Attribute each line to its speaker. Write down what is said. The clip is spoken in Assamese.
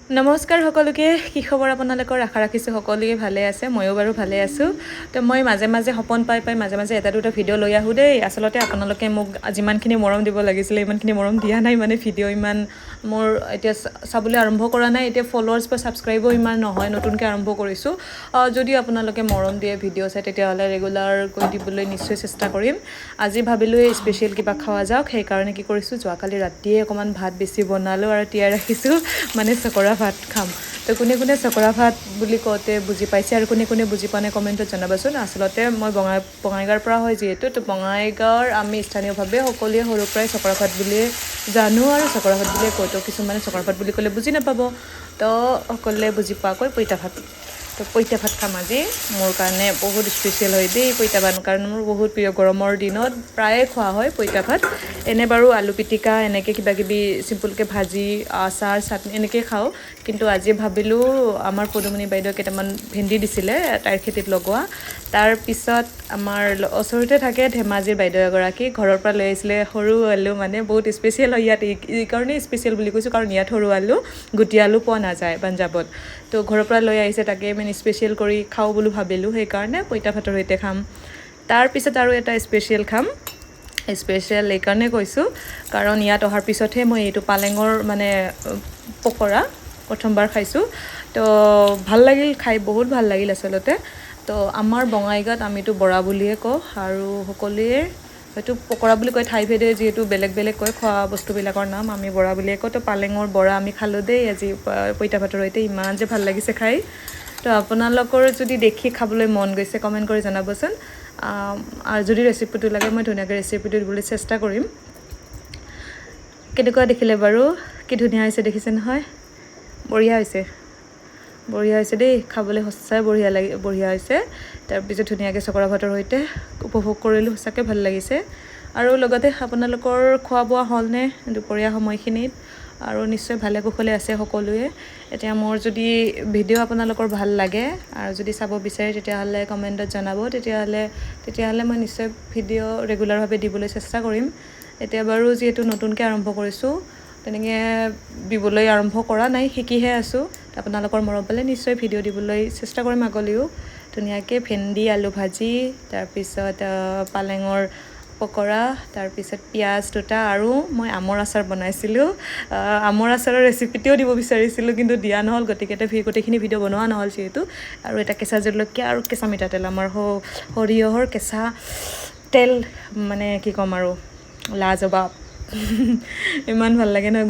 Speaker 1: নমস্কাৰ সকলোকে কি খবৰ আপোনালোকৰ আশা ৰাখিছোঁ সকলোৱে ভালে আছে ময়ো বাৰু ভালে আছোঁ তো মই মাজে মাজে সপোন পাই মাজে মাজে এটা দুটা ভিডিঅ' লৈ আহোঁ দেই আচলতে আপোনালোকে মোক যিমানখিনি মৰম দিব লাগিছিলে ইমানখিনি মৰম দিয়া নাই মানে ভিডিঅ' ইমান মোৰ এতিয়া চাবলৈ আৰম্ভ কৰা নাই এতিয়া ফলোৱাৰ্ছ বা ছাবস্ক্ৰাইবো ইমান নহয় নতুনকৈ আৰম্ভ কৰিছোঁ যদিও আপোনালোকে মৰম দিয়ে ভিডিঅ' চাই তেতিয়াহ'লে ৰেগুলাৰ কৰি দিবলৈ নিশ্চয় চেষ্টা কৰিম আজি ভাবিলোঁ এই স্পেচিয়েল কিবা খোৱা যাওক সেইকাৰণে কি কৰিছোঁ যোৱাকালি ৰাতিয়ে অকণমান ভাত বেছি বনালোঁ আৰু তিয়াই ৰাখিছোঁ মানে চকৰা ভাত খাম তো কোনে কোনে চকৰা ভাত বুলি কওঁতে বুজি পাইছে আৰু কোনে কোনে বুজি পোৱা নাই কমেণ্টত জনাবাচোন আচলতে মই বঙাইগাঁৱৰ পৰা হয় যিহেতু তো বঙাইগাঁৱৰ আমি স্থানীয়ভাৱে সকলোৱে সৰুৰ পৰাই চকৰা ভাত বুলিয়ে জানো আৰু চকৰা ভাত বুলিয়ে কয় তো কিছুমানে চকৰা ভাত বুলি ক'লে বুজি নাপাব তো সকলোৱে বুজি পোৱাকৈ পইতা ভাত তো পইতা ভাত খাম আজি মোৰ কাৰণে বহুত স্পেচিয়েল হয় দেই পইতা ভাত কাৰণ মোৰ বহুত প্ৰিয় গৰমৰ দিনত প্ৰায়ে খোৱা হয় পইতা ভাত এনে বাৰু আলু পিটিকা এনেকৈ কিবা কিবি চিম্পুলকৈ ভাজি আচাৰ চাটনি এনেকৈ খাওঁ কিন্তু আজি ভাবিলোঁ আমাৰ পদুমণি বাইদেউ কেইটামান ভেন্দি দিছিলে তাইৰ খেতিত লগোৱা তাৰপিছত আমাৰ ওচৰতে থাকে ধেমাজিৰ বাইদেউ এগৰাকী ঘৰৰ পৰা লৈ আহিছিলে সৰু আলু মানে বহুত স্পেচিয়েল হয় ইয়াত এই কাৰণেই স্পেচিয়েল বুলি কৈছোঁ কাৰণ ইয়াত সৰু আলু গুটি আলু পোৱা নাযায় পাঞ্জাৱত তো ঘৰৰ পৰা লৈ আহিছে তাকে মানে স্পেচিয়েল কৰি খাওঁ বুলি ভাবিলোঁ সেইকাৰণে পইতা ভাতৰ সৈতে খাম তাৰপিছত আৰু এটা স্পেচিয়েল খাম স্পেচিয়েল এইকাৰণে কৈছোঁ কাৰণ ইয়াত অহাৰ পিছতহে মই এইটো পালেঙৰ মানে পকৰা প্ৰথমবাৰ খাইছোঁ তো ভাল লাগিল খাই বহুত ভাল লাগিল আচলতে তো আমাৰ বঙাইগাঁৱত আমিতো বৰা বুলিয়ে কওঁ আৰু সকলোৱে হয়তো পকৰা বুলি কয় ঠাইভেদে যিহেতু বেলেগ বেলেগ কয় খোৱা বস্তুবিলাকৰ নাম আমি বৰা বুলিয়ে কওঁ তো পালেঙৰ বৰা আমি খালোঁ দেই আজি পইতা ভাতৰ সৈতে ইমান যে ভাল লাগিছে খাই তো আপোনালোকৰ যদি দেখি খাবলৈ মন গৈছে কমেণ্ট কৰি জনাবচোন আৰু যদি ৰেচিপিটো লাগে মই ধুনীয়াকৈ ৰেচিপিটো দিবলৈ চেষ্টা কৰিম কেনেকুৱা দেখিলে বাৰু কি ধুনীয়া হৈছে দেখিছে নহয় বঢ়িয়া হৈছে দেই খাবলৈ সঁচাই বঢ়িয়া হৈছে তাৰপিছত ধুনীয়াকৈ চকৰা ভাতৰ সৈতে উপভোগ কৰিলোঁ সঁচাকৈ ভাল লাগিছে আৰু লগতে আপোনালোকৰ খোৱা বোৱা হ'লনে দুপৰীয়া সময়খিনিত আৰু নিশ্চয় ভালে কুশলে আছে সকলোৱে এতিয়া মোৰ যদি ভিডিঅ' আপোনালোকৰ ভাল লাগে আৰু যদি চাব বিচাৰে তেতিয়াহ'লে কমেণ্টত জনাব তেতিয়াহ'লে মই নিশ্চয় ভিডিঅ' ৰেগুলাৰভাৱে দিবলৈ চেষ্টা কৰিম এতিয়া বাৰু যিহেতু নতুনকৈ আৰম্ভ কৰিছোঁ তেনেকৈ দিবলৈ আৰম্ভ কৰা নাই শিকিহে আছোঁ আপোনালোকৰ মৰম পালে নিশ্চয় ভিডিঅ' দিবলৈ চেষ্টা কৰিম আগলৈও ধুনীয়াকৈ ভেন্দি আলু ভাজি তাৰপিছত পালেঙৰ পকৰা তাৰপিছত পিঁয়াজ দুটা আৰু মই আমৰ আচাৰ বনাইছিলোঁ আমৰ আচাৰৰ ৰেচিপিটোও দিব বিচাৰিছিলোঁ কিন্তু দিয়া নহ'ল গতিকে গোটেইখিনি ভিডিঅ' বনোৱা নহ'ল যিহেতু আৰু এটা কেঁচা জলকীয়া আৰু কেঁচা মিঠাতেল আমাৰ সৰিয়হৰ কেঁচা তেল মানে কি ক'ম আৰু লাজবাব ইমান ভাল লাগে নহয়